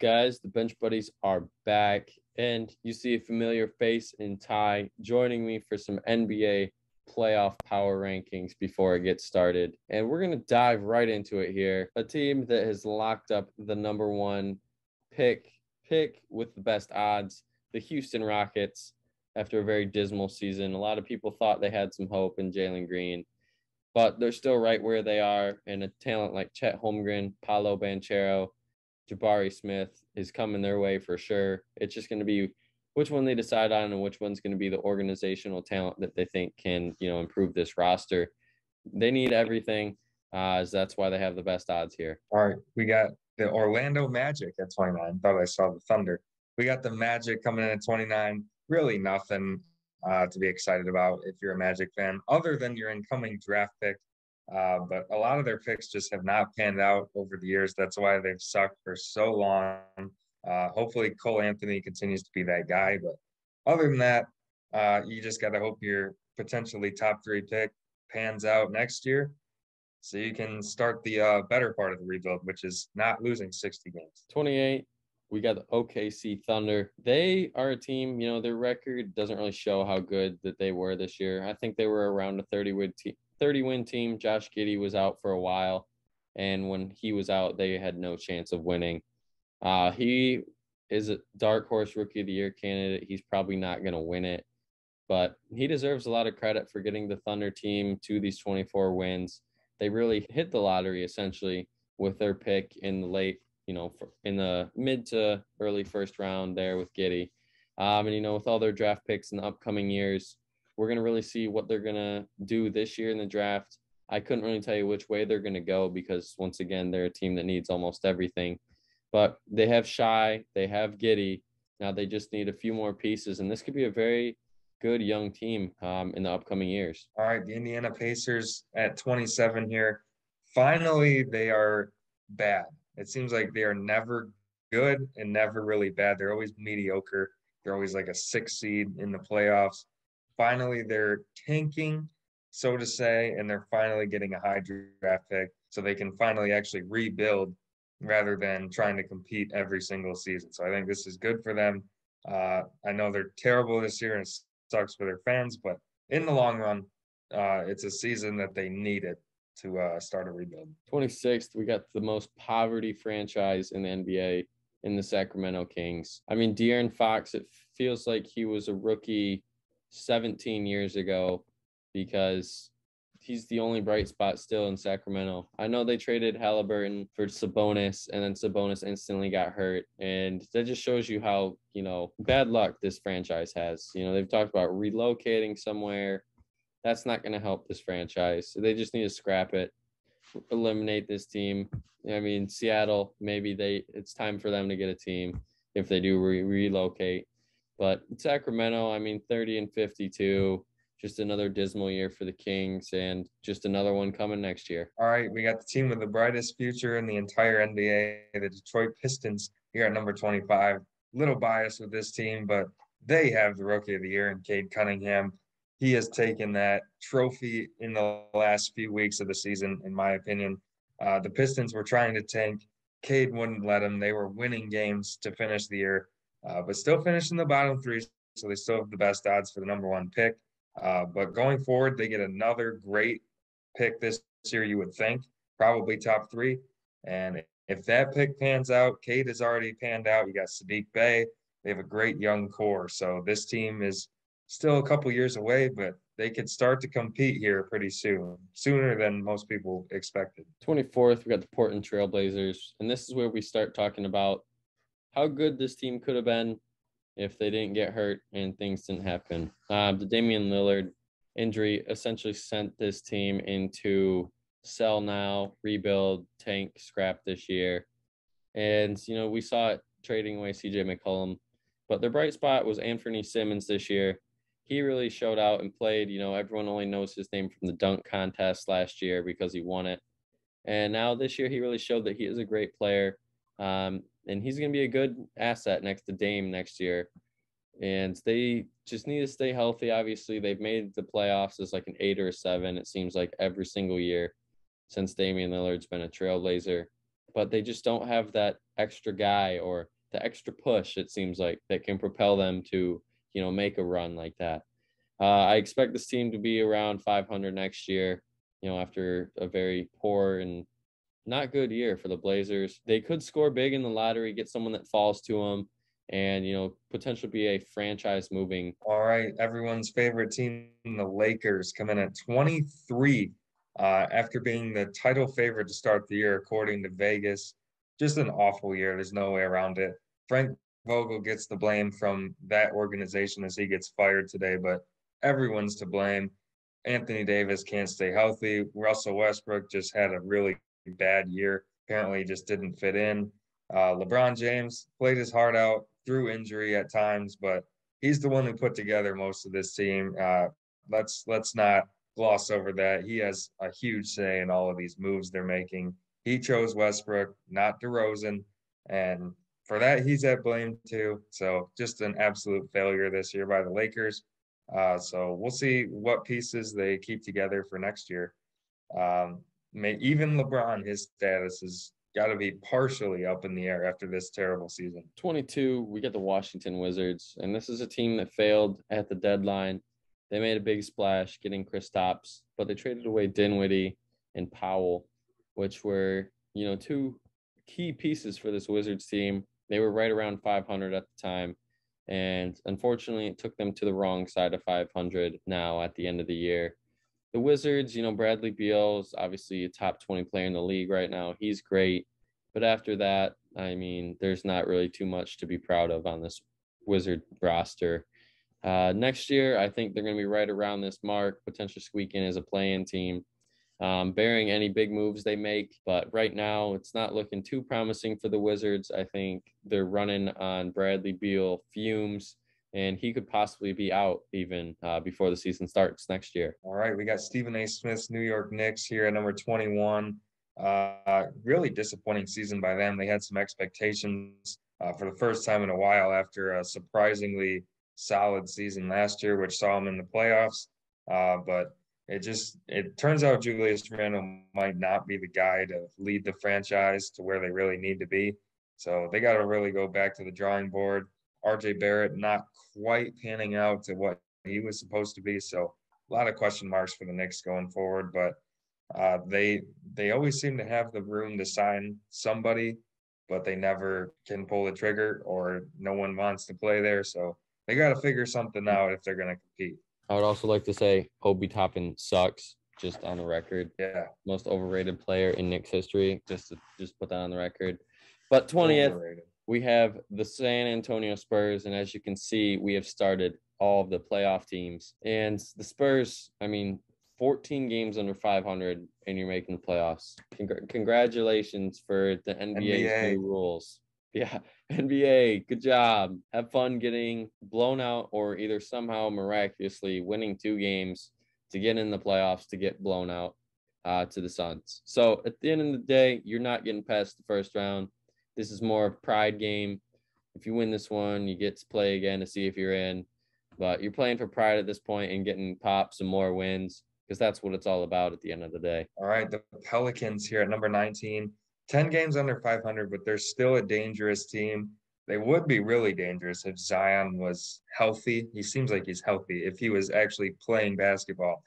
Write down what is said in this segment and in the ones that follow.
guys? The Bench Buddies are back, and you see a familiar face in Ty joining me for some NBA playoff power rankings before it gets started. And we're going to dive right into it here. A team that has locked up the number one pick with the best odds, the Houston Rockets, after a very dismal season. A lot of people thought they had some hope in Jalen Green, but they're still right where they are, and a talent like Chet Holmgren, Paolo Banchero, Jabari Smith is coming their way for sure. It's just going to be which one they decide on and which one's going to be the organizational talent that they think can, improve this roster. They need everything, as that's why they have the best odds here. All right, we got the Orlando Magic at 29. Thought I saw the Thunder. We got the Magic coming in at 29. Really nothing to be excited about if you're a Magic fan, other than your incoming draft pick. But a lot of their picks just have not panned out over the years. That's why they've sucked for so long. Hopefully, Cole Anthony continues to be that guy. But other than that, you just got to hope your potentially top three pick pans out next year, so you can start the better part of the rebuild, which is not losing 60 games. 28, we got the OKC Thunder. They are a team, their record doesn't really show how good that they were this year. I think they were around a 30-win team. Josh Giddey was out for a while, and when he was out, they had no chance of winning. He is a dark horse rookie of the year candidate. He's probably not going to win it, but he deserves a lot of credit for getting the Thunder team to these 24 wins. They really hit the lottery essentially with their pick in the late, in the mid to early first round there with Giddey. And, with all their draft picks in the upcoming years, we're going to really see what they're going to do this year in the draft. I couldn't really tell you which way they're going to go because, once again, they're a team that needs almost everything. But they have Shai, they have Giddey. Now they just need a few more pieces, and this could be a very good young team in the upcoming years. All right, the Indiana Pacers at 27 here. Finally, they are bad. It seems like they are never good and never really bad. They're always mediocre. They're always like a 6 seed in the playoffs. Finally, they're tanking, so to say, and they're finally getting a high draft pick so they can finally actually rebuild rather than trying to compete every single season. So I think this is good for them. I know they're terrible this year and it sucks for their fans, but in the long run, it's a season that they needed to start a rebuild. 26th, we got the most poverty franchise in the NBA in the Sacramento Kings. I mean, De'Aaron Fox, it feels like he was a rookie 17 years ago because he's the only bright spot still in Sacramento. I know they traded Halliburton for Sabonis, and then Sabonis instantly got hurt. And that just shows you how, bad luck this franchise has. They've talked about relocating somewhere. That's not going to help this franchise. So they just need to scrap it, eliminate this team. I mean, Seattle, maybe it's time for them to get a team if they do relocate. But Sacramento, 30-52. Just another dismal year for the Kings and just another one coming next year. All right, we got the team with the brightest future in the entire NBA, the Detroit Pistons, here at number 25. Little biased with this team, but they have the Rookie of the Year in Cade Cunningham. He has taken that trophy in the last few weeks of the season, in my opinion. The Pistons were trying to tank. Cade wouldn't let them. They were winning games to finish the year, but still finished in the bottom three, so they still have the best odds for the number one pick. But going forward, they get another great pick this year, you would think, probably top three. And if that pick pans out, Cade has already panned out. You got Saddiq Bey. They have a great young core. So this team is still a couple years away, but they could start to compete here pretty soon, sooner than most people expected. 24th, we got the Portland Trailblazers. And this is where we start talking about how good this team could have been if they didn't get hurt and things didn't happen. The Damian Lillard injury essentially sent this team into sell now, rebuild, tank, scrap this year. And, we saw it trading away CJ McCollum. But their bright spot was Anthony Simmons this year. He really showed out and played. Everyone only knows his name from the dunk contest last year because he won it. And now this year he really showed that he is a great player. And he's going to be a good asset next to Dame next year. And they just need to stay healthy. Obviously, they've made the playoffs as like an 8 or a 7, it seems like, every single year since Damian Lillard's been a Trailblazer. But they just don't have that extra guy or the extra push, it seems like, that can propel them to, make a run like that. I expect this team to be around 500 next year, after a very poor and not good year for the Blazers. They could score big in the lottery, get someone that falls to them, and, potentially be a franchise moving. All right, everyone's favorite team, the Lakers, come in at 23 after being the title favorite to start the year, according to Vegas. Just an awful year. There's no way around it. Frank Vogel gets the blame from that organization as he gets fired today, but everyone's to blame. Anthony Davis can't stay healthy. Russell Westbrook just had a really bad year. Apparently, he just didn't fit in. LeBron James played his heart out through injury at times, but he's the one who put together most of this team. Let's not gloss over that. He has a huge say in all of these moves they're making. He chose Westbrook, not DeRozan, and for that he's at blame too. So just an absolute failure this year by the Lakers. So we'll see what pieces they keep together for next year. Even LeBron, his status has got to be partially up in the air after this terrible season. 22, we get the Washington Wizards, and this is a team that failed at the deadline. They made a big splash getting Kristaps, but they traded away Dinwiddie and Powell, which were, two key pieces for this Wizards team. They were right around 500 at the time, and unfortunately, it took them to the wrong side of 500 now at the end of the year. The Wizards, Bradley Beal is obviously a top 20 player in the league right now. He's great. But after that, there's not really too much to be proud of on this Wizard roster. Next year, I think they're going to be right around this mark, potentially squeak in as a play-in team, bearing any big moves they make. But right now, it's not looking too promising for the Wizards. I think they're running on Bradley Beal fumes, and he could possibly be out even before the season starts next year. All right, we got Stephen A. Smith's New York Knicks here at number 21. Really disappointing season by them. They had some expectations for the first time in a while after a surprisingly solid season last year, which saw them in the playoffs. But it turns out Julius Randle might not be the guy to lead the franchise to where they really need to be. So they got to really go back to the drawing board. RJ Barrett not quite panning out to what he was supposed to be. So a lot of question marks for the Knicks going forward, but they always seem to have the room to sign somebody, but they never can pull the trigger or no one wants to play there. So they got to figure something out if they're going to compete. I would also like to say Obi Toppin sucks, just on the record. Yeah. Most overrated player in Knicks history, just put that on the record. But 20th, we have the San Antonio Spurs, and as you can see, we have started all of the playoff teams. And the Spurs, 14 games under 500, and you're making the playoffs. Congratulations for the NBA's new rules. Yeah, NBA, good job. Have fun getting blown out or either somehow miraculously winning 2 games to get in the playoffs to get blown out to the Suns. So at the end of the day, you're not getting past the first round. This is more of a pride game. If you win this one, you get to play again to see if you're in. But you're playing for pride at this point and getting pops and more wins, because that's what it's all about at the end of the day. All right, the Pelicans here at number 19, 10 games under 500, but they're still a dangerous team. They would be really dangerous if Zion was healthy. He seems like he's healthy. If he was actually playing basketball,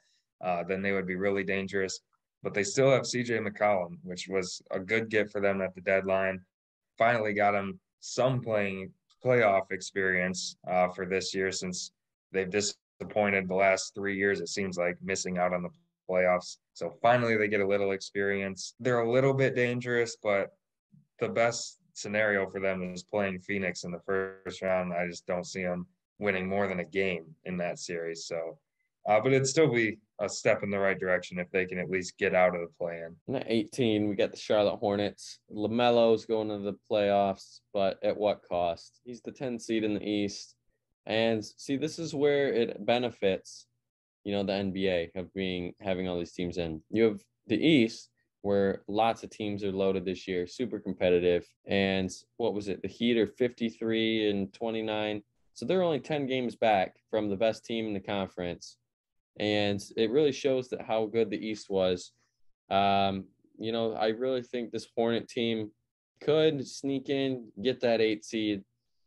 then they would be really dangerous. But they still have CJ McCollum, which was a good get for them at the deadline. Finally got him some playoff experience for this year, since they've disappointed the last 3 years, it seems like, missing out on the playoffs. So finally they get a little experience. They're a little bit dangerous, but the best scenario for them is playing Phoenix in the first round. I just don't see them winning more than a game in that series. So, but it'd still be a step in the right direction if they can at least get out of the play-in. And at 18, we got the Charlotte Hornets. LaMelo's going to the playoffs, but at what cost? He's the 10th seed in the East. And see, this is where it benefits, the NBA of having all these teams in. You have the East, where lots of teams are loaded this year, super competitive. And what was it? The Heat are 53 and 29. So they're only 10 games back from the best team in the conference. And it really shows that how good the East was. I really think this Hornet team could sneak in, get that 8 seed,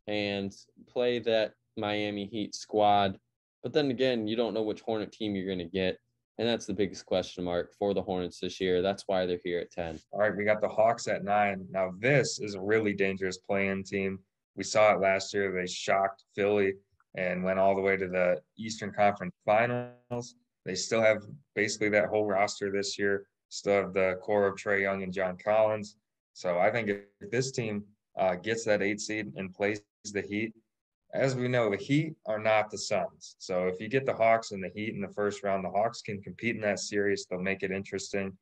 and play that Miami Heat squad. But then again, you don't know which Hornet team you're going to get. And that's the biggest question mark for the Hornets this year. That's why they're here at 10. All right, we got the Hawks at 9. Now, this is a really dangerous play-in team. We saw it last year. They shocked Philly and went all the way to the Eastern Conference Finals. They still have basically that whole roster this year. Still have the core of Trae Young and John Collins. So I think if this team gets that 8 seed and plays the Heat, as we know, the Heat are not the Suns. So if you get the Hawks and the Heat in the first round, the Hawks can compete in that series. They'll make it interesting.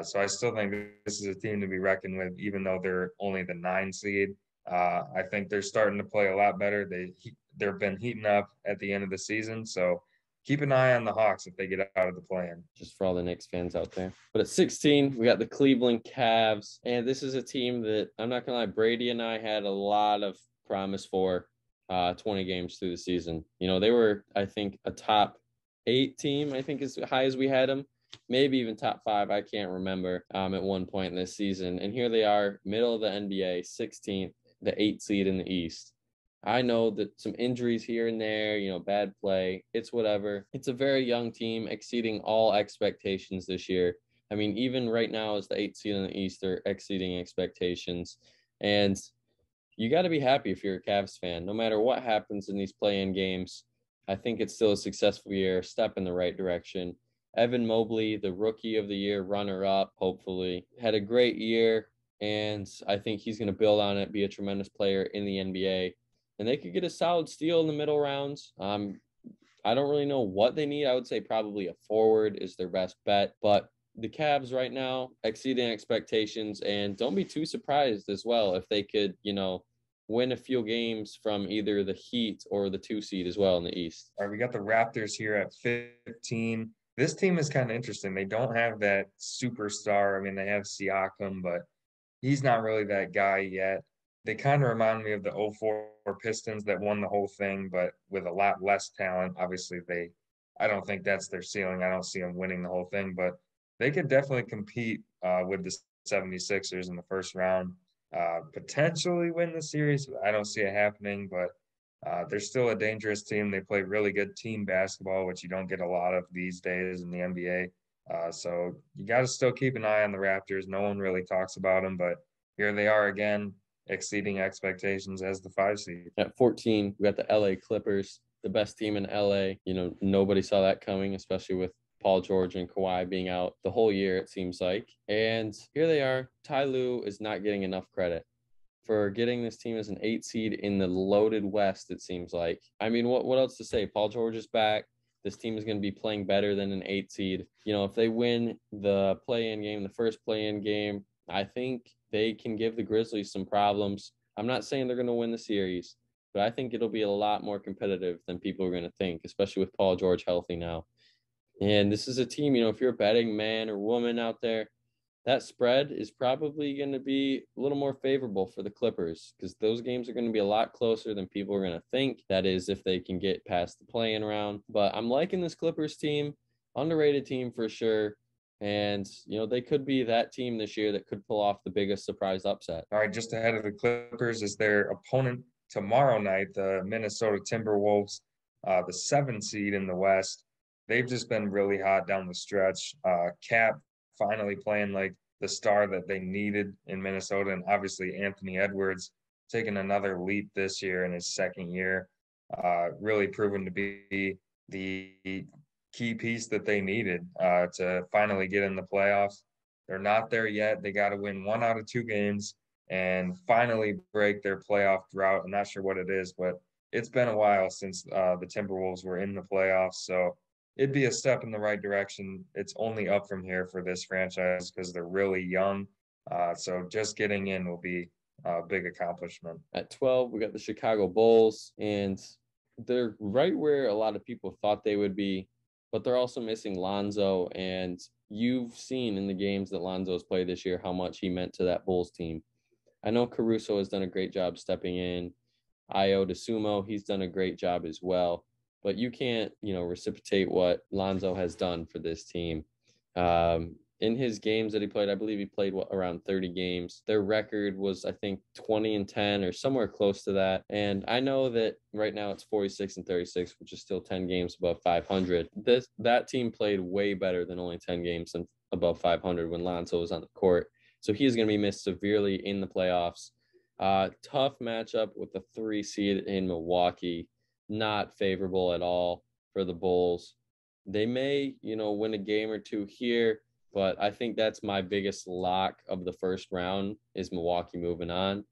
So I still think this is a team to be reckoned with, even though they're only the 9 seed. I think they're starting to play a lot better. They've been heating up at the end of the season. So keep an eye on the Hawks if they get out of the play-in. Just for all the Knicks fans out there. But at 16, we got the Cleveland Cavs. And this is a team that, I'm not going to lie, Brady and I had a lot of promise for 20 games through the season. You know, they were, I think, a top 8 team, I think, as high as we had them. Maybe even top 5. I can't remember at one point in this season. And here they are, middle of the NBA, 16th, the 8 seed in the East. I know that some injuries here and there, you know, bad play, it's whatever. It's a very young team exceeding all expectations this year. I mean, even right now as the 8 seed in the East, they're exceeding expectations. And you got to be happy if you're a Cavs fan. No matter what happens in these play-in games, I think it's still a successful year, step in the right direction. Evan Mobley, the rookie of the year, runner-up, hopefully, had a great year. And I think he's going to build on it, be a tremendous player in the NBA. And they could get a solid steal in the middle rounds. I don't really know what they need. I would say probably a forward is their best bet. But the Cavs right now exceeding expectations. And don't be too surprised as well if they could, you know, win a few games from either the Heat or the 2 seed as well in the East. All right, we got the Raptors here at 15. This team is kind of interesting. They don't have that superstar. I mean, they have Siakam, but he's not really that guy yet. They kind of remind me of the 04 Pistons that won the whole thing, but with a lot less talent. Obviously, I don't think that's their ceiling. I don't see them winning the whole thing, but they could definitely compete with the 76ers in the first round, potentially win the series. I don't see it happening, but they're still a dangerous team. They play really good team basketball, which you don't get a lot of these days in the NBA. So you got to still keep an eye on the Raptors. No one really talks about them, but here they are again, exceeding expectations as the 5 seed. At 14, we got the LA Clippers, the best team in LA. You know, nobody saw that coming, especially with Paul George and Kawhi being out the whole year, it seems like. And here they are. Ty Lue is not getting enough credit for getting this team as an 8 seed in the loaded West, it seems like. I mean, what else to say? Paul George is back. This team is going to be playing better than an 8 seed. You know, if they win the play-in game, the first play-in game, I think they can give the Grizzlies some problems. I'm not saying they're going to win the series, but I think it'll be a lot more competitive than people are going to think, especially with Paul George healthy now. And this is a team, you know, if you're a betting man or woman out there, that spread is probably going to be a little more favorable for the Clippers because those games are going to be a lot closer than people are going to think. That is, if they can get past the play-in round. But I'm liking this Clippers team, underrated team for sure. And, you know, they could be that team this year that could pull off the biggest surprise upset. All right, just ahead of the Clippers is their opponent tomorrow night, the Minnesota Timberwolves, the 7 seed in the West. They've just been really hot down the stretch. Cap finally playing like the star that they needed in Minnesota. And obviously Anthony Edwards taking another leap this year in his second year, really proven to be the key piece that they needed to finally get in the playoffs. They're not there yet. They got to win 1 out of 2 games and finally break their playoff drought. I'm not sure what it is, but it's been a while since the Timberwolves were in the playoffs. So it'd be a step in the right direction. It's only up from here for this franchise because they're really young. So just getting in will be a big accomplishment. At 12, we got the Chicago Bulls, and they're right where a lot of people thought they would be, but they're also missing Lonzo. And you've seen in the games that Lonzo's played this year how much he meant to that Bulls team. I know Caruso has done a great job stepping in. Ayo DeSumo, he's done a great job as well. But you can't, you know, reciprocate what Lonzo has done for this team. in his games that he played, I believe he played around 30 games. Their record was, I think, 20-10 or somewhere close to that. And I know that right now it's 46-36, which is still 10 games above 500. That team played way better than only 10 games above 500 when Lonzo was on the court. So he's going to be missed severely in the playoffs. Tough matchup with the 3 seed in Milwaukee. Not favorable at all for the Bulls. They may, win a game or two here, but I think that's my biggest lock of the first round is Milwaukee moving on.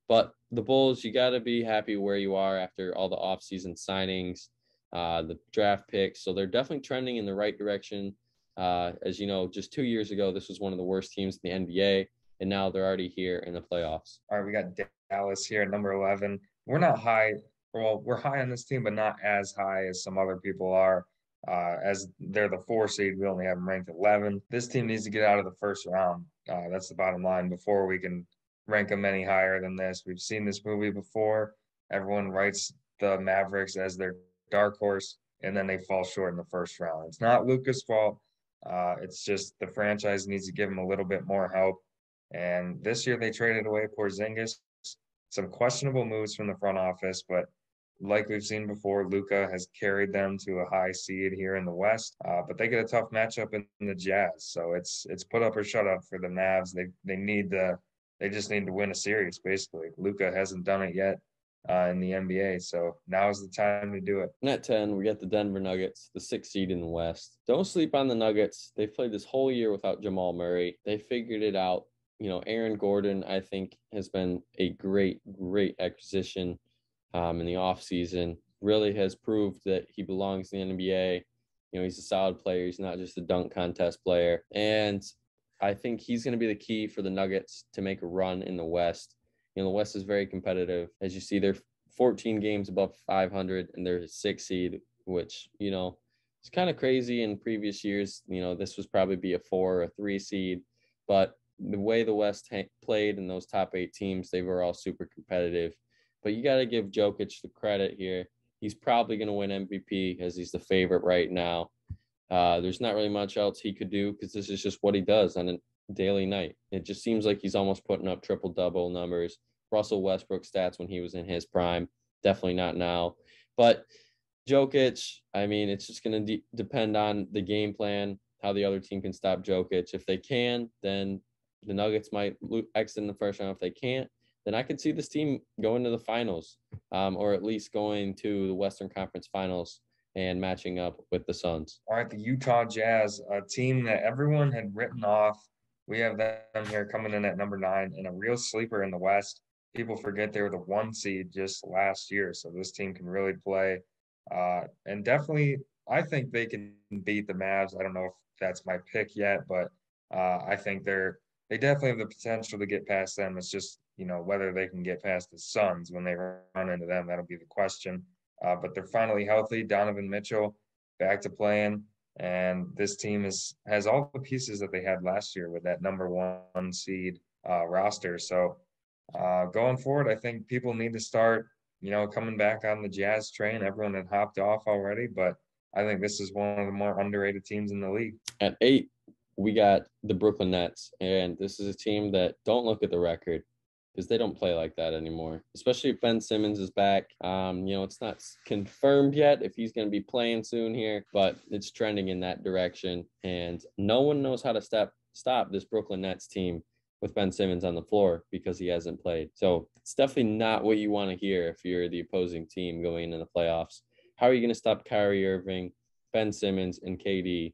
But the Bulls, you got to be happy where you are after all the offseason signings, the draft picks. So they're definitely trending in the right direction. As you know, just 2 years ago, this was one of the worst teams in the NBA, and now they're already here in the playoffs. All right, we got Dallas here at number 11. We're not high. Well, we're high on this team, but not as high as some other people are. As they're the 4 seed, we only have them ranked 11. This team needs to get out of the first round. That's the bottom line before we can rank them any higher than this. We've seen this movie before. Everyone writes the Mavericks as their dark horse, and then they fall short in the first round. It's not Luka's fault. It's just the franchise needs to give him a little bit more help. And this year they traded away Porzingis. Some questionable moves from the front office, but like we've seen before, Luka has carried them to a high seed here in the West. But they get a tough matchup in the Jazz, so it's put up or shut up for the Mavs. They just need to win a series basically. Luka hasn't done it yet in the NBA, so now is the time to do it. And at 10, we got the Denver Nuggets, the 6th seed in the West. Don't sleep on the Nuggets. They played this whole year without Jamal Murray. They figured it out. Aaron Gordon, I think, has been a great, great acquisition in the offseason. Really has proved that he belongs in the NBA. He's a solid player. He's not just a dunk contest player. And I think he's going to be the key for the Nuggets to make a run in the West. The West is very competitive. As you see, they're 14 games above 500, and they're a 6 seed, which, it's kind of crazy in previous years. This was probably be a 4 or a 3 seed. But the way the West played in those top 8 teams, they were all super competitive. But you got to give Jokic the credit here. He's probably going to win MVP as he's the favorite right now. There's not really much else he could do because this is just what he does on a daily night. It just seems like he's almost putting up triple-double numbers. Russell Westbrook stats when he was in his prime. Definitely not now. But Jokic, it's just going to depend on the game plan, how the other team can stop Jokic. If they can, then the Nuggets might exit in the first round. If they can't, then I could see this team going to the finals, or at least going to the Western Conference Finals and matching up with the Suns. All right, the Utah Jazz, a team that everyone had written off. We have them here coming in at number 9 and a real sleeper in the West. People forget they were the 1 seed just last year, so this team can really play. And definitely, I think they can beat the Mavs. I don't know if that's my pick yet, but I think they definitely have the potential to get past them. It's just, whether they can get past the Suns when they run into them, that'll be the question. But they're finally healthy. Donovan Mitchell back to playing. And this team has all the pieces that they had last year with that number 1 seed roster. So going forward, I think people need to start, coming back on the Jazz train. Everyone had hopped off already, but I think this is one of the more underrated teams in the league. At 8, we got the Brooklyn Nets, and this is a team that don't look at the record because they don't play like that anymore, especially if Ben Simmons is back. It's not confirmed yet if he's going to be playing soon here, but it's trending in that direction, and no one knows how to stop this Brooklyn Nets team with Ben Simmons on the floor because he hasn't played. So it's definitely not what you want to hear if you're the opposing team going into the playoffs. How are you going to stop Kyrie Irving, Ben Simmons, and KD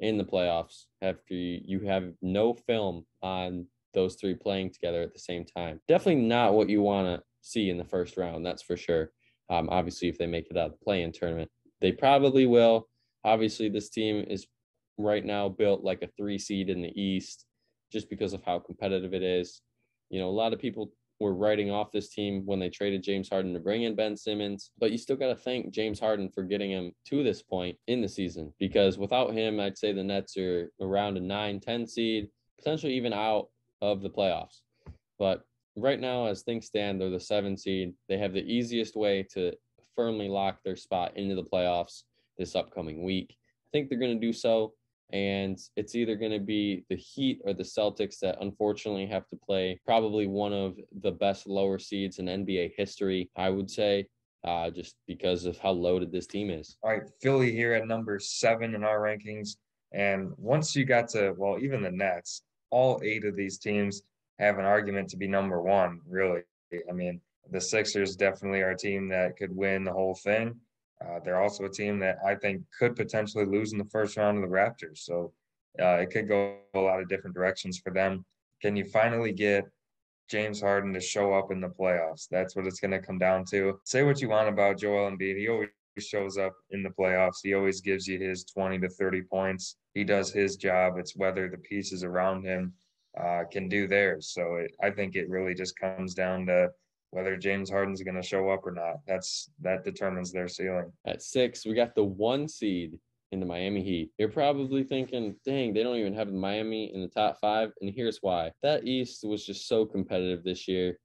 in the playoffs after you have no film on those 3 playing together at the same time? Definitely not what you want to see in the first round, that's for sure. Obviously, if they make it out of the play-in tournament, they probably will. Obviously, this team is right now built like a 3 seed in the East just because of how competitive it is. A lot of people were writing off this team when they traded James Harden to bring in Ben Simmons, but you still got to thank James Harden for getting him to this point in the season, because without him, I'd say the Nets are around a 9-10 seed, potentially even out of the playoffs. But right now, as things stand, they're the 7 seed. They have the easiest way to firmly lock their spot into the playoffs this upcoming week. I think they're going to do so. And it's either going to be the Heat or the Celtics that unfortunately have to play probably one of the best lower seeds in NBA history, I would say, just because of how loaded this team is. All right, Philly here at number 7 in our rankings. And once you got to, well, even the Nets, all 8 of these teams have an argument to be number 1, really. I mean, the Sixers definitely are a team that could win the whole thing. They're also a team that I think could potentially lose in the first round of the Raptors. So it could go a lot of different directions for them. Can you finally get James Harden to show up in the playoffs? That's what it's going to come down to. Say what you want about Joel Embiid. He always shows up in the playoffs. He always gives you his 20 to 30 points. He does his job. It's whether the pieces around him can do theirs. So I think it really just comes down to whether James Harden's going to show up or not. That determines their ceiling. At 6, we got the 1 seed in the Miami Heat. You're probably thinking, dang, they don't even have Miami in the top 5. And here's why. That East was just so competitive this year.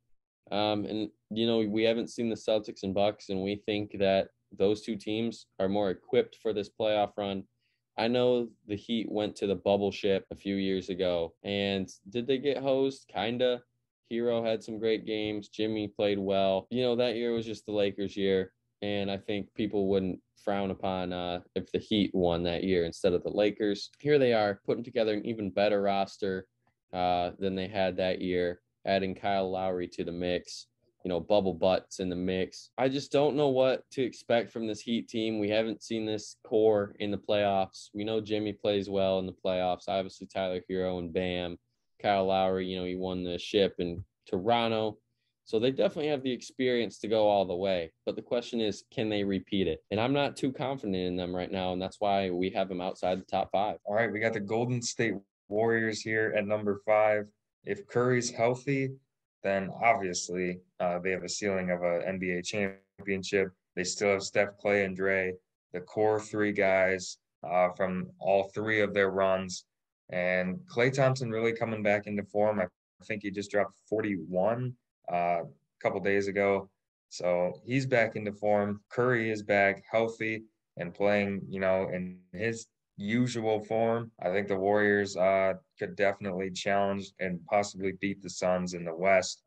And, we haven't seen the Celtics and Bucks, and we think that those two teams are more equipped for this playoff run. I know the Heat went to the bubble ship a few years ago, and did they get hosed? Kinda. Hero had some great games. Jimmy played well. That year was just the Lakers' year, and I think people wouldn't frown upon if the Heat won that year instead of the Lakers. Here they are putting together an even better roster than they had that year, adding Kyle Lowry to the mix. Bubble Butts in the mix. I just don't know what to expect from this Heat team. We haven't seen this core in the playoffs. We know Jimmy plays well in the playoffs. Obviously, Tyler Hero and Bam. Kyle Lowry, he won the ship in Toronto. So they definitely have the experience to go all the way. But the question is, can they repeat it? And I'm not too confident in them right now, and that's why we have them outside the top 5. All right, we got the Golden State Warriors here at number 5. If Curry's healthy, then obviously they have a ceiling of an NBA championship. They still have Steph, Clay, and Dre, the core 3 guys from all 3 of their runs. And Klay Thompson really coming back into form. I think he just dropped 41 a couple days ago. So he's back into form. Curry is back healthy and playing, in his usual form. I think the Warriors could definitely challenge and possibly beat the Suns in the West.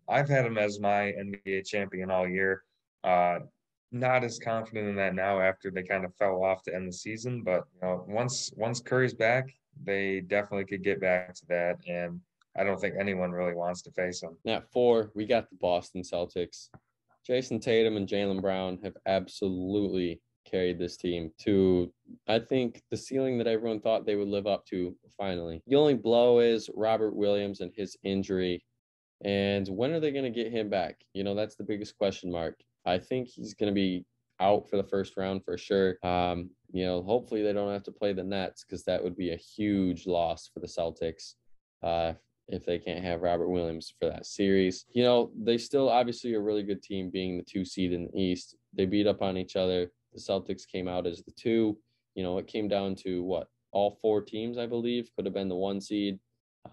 I've had them as my NBA champion all year. Not as confident in that now after they kind of fell off to end the season, but once Curry's back, they definitely could get back to that. And I don't think anyone really wants to face them. At 4, we got the Boston Celtics. Jason Tatum and Jaylen Brown have absolutely carried this team to, I think, the ceiling that everyone thought they would live up to finally. The only blow is Robert Williams and his injury. And when are they going to get him back? That's the biggest question mark. I think he's going to be out for the first round for sure. Hopefully they don't have to play the Nets, because that would be a huge loss for the Celtics if they can't have Robert Williams for that series. They still obviously are a really good team, being the 2 seed in the East. They beat up on each other. The Celtics came out as the 2. It came down to what? All 4 teams, I believe, could have been the 1 seed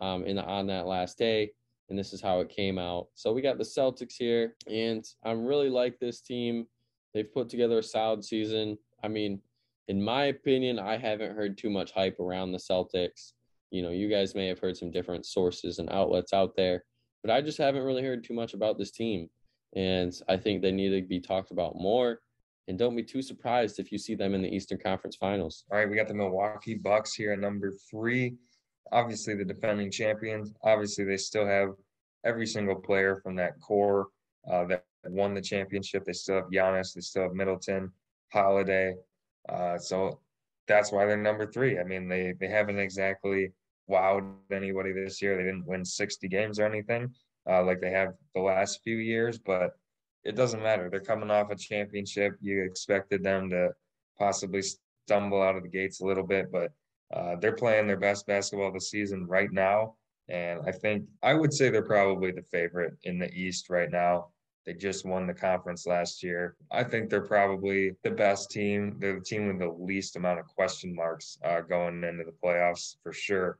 on that last day. And this is how it came out. So we got the Celtics here, and I really like this team. They've put together a solid season. I mean, in my opinion, I haven't heard too much hype around the Celtics. You guys may have heard some different sources and outlets out there, but I just haven't really heard too much about this team. And I think they need to be talked about more. And don't be too surprised if you see them in the Eastern Conference Finals. All right, we got the Milwaukee Bucks here at number 3. Obviously, the defending champions. Obviously, they still have every single player from that core that won the championship. They still have Giannis. They still have Middleton, Holiday. So that's why they're number 3. I mean, they haven't exactly wowed anybody this year. They didn't win 60 games or anything like they have the last few years, but it doesn't matter. They're coming off a championship. You expected them to possibly stumble out of the gates a little bit, but they're playing their best basketball of the season right now. And I would say they're probably the favorite in the East right now. They just won the conference last year. I think they're probably the best team. They're the team with the least amount of question marks going into the playoffs for sure.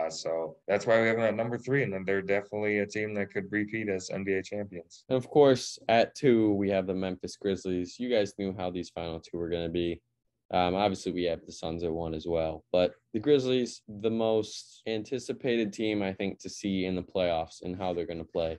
So that's why we have them at number 3, and then they're definitely a team that could repeat as NBA champions. And of course, at 2, we have the Memphis Grizzlies. You guys knew how these final 2 were going to be. Obviously, we have the Suns at 1 as well. But the Grizzlies, the most anticipated team, I think, to see in the playoffs and how they're going to play.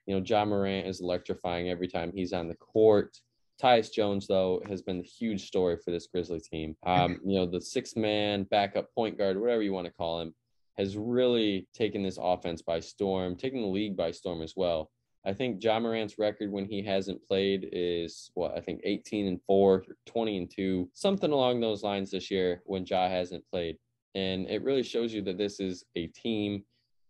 You know, Ja Morant is electrifying every time he's on the court. Tyus Jones, though, has been the huge story for this Grizzly team. You know, the six-man backup point guard, whatever you want to call him, has really taken this offense by storm, taken the league by storm as well. I think Ja Morant's record when he hasn't played is what I think 18-4, 20-2, something along those lines this year when Ja hasn't played. And it really shows you that this is a team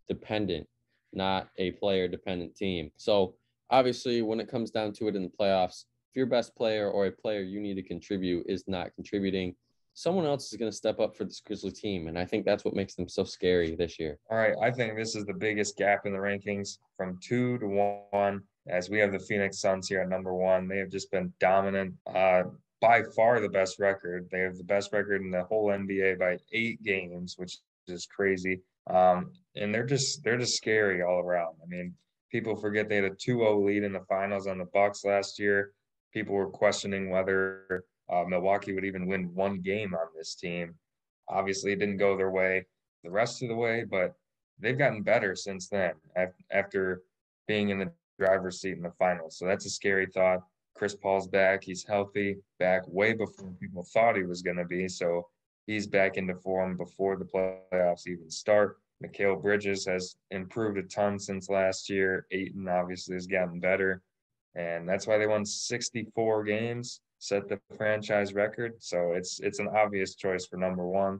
dependent, not a player dependent team. So obviously, when it comes down to it in the playoffs, if your best player or a player you need to contribute is not contributing, someone else is going to step up for this Grizzly team. And I think that's what makes them so scary this year. All right, I think this is the biggest gap in the rankings from 2 to 1, as we have the Phoenix Suns here at number 1. They have just been dominant. By far the best record. They have the best record in the whole NBA by 8 games, which is crazy. And they're just scary all around. I mean, people forget they had a 2-0 lead in the finals on the Bucks last year. People were questioning whether Milwaukee would even win one game on this team. Obviously, it didn't go their way the rest of the way, but they've gotten better since then after being in the driver's seat in the finals. So that's a scary thought. Chris Paul's back. He's healthy, back way before people thought he was going to be. So he's back into form before the playoffs even start. Mikal Bridges has improved a ton since last year. Ayton obviously has gotten better. And that's why they won 64 games, set the franchise record. So it's an obvious choice for number 1.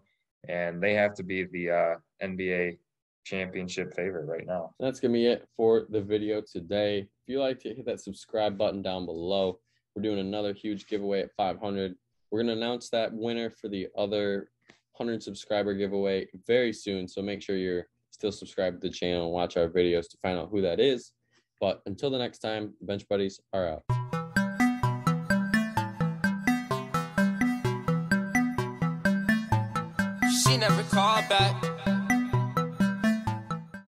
And they have to be the NBA championship favorite right now. That's going to be it for the video today. If you like to hit that subscribe button down below, we're doing another huge giveaway at 500. We're going to announce that winner for the other 100 subscriber giveaway very soon. So make sure you're still subscribed to the channel and watch our videos to find out who that is. But until the next time, the Bench Buddies are out. She never called back.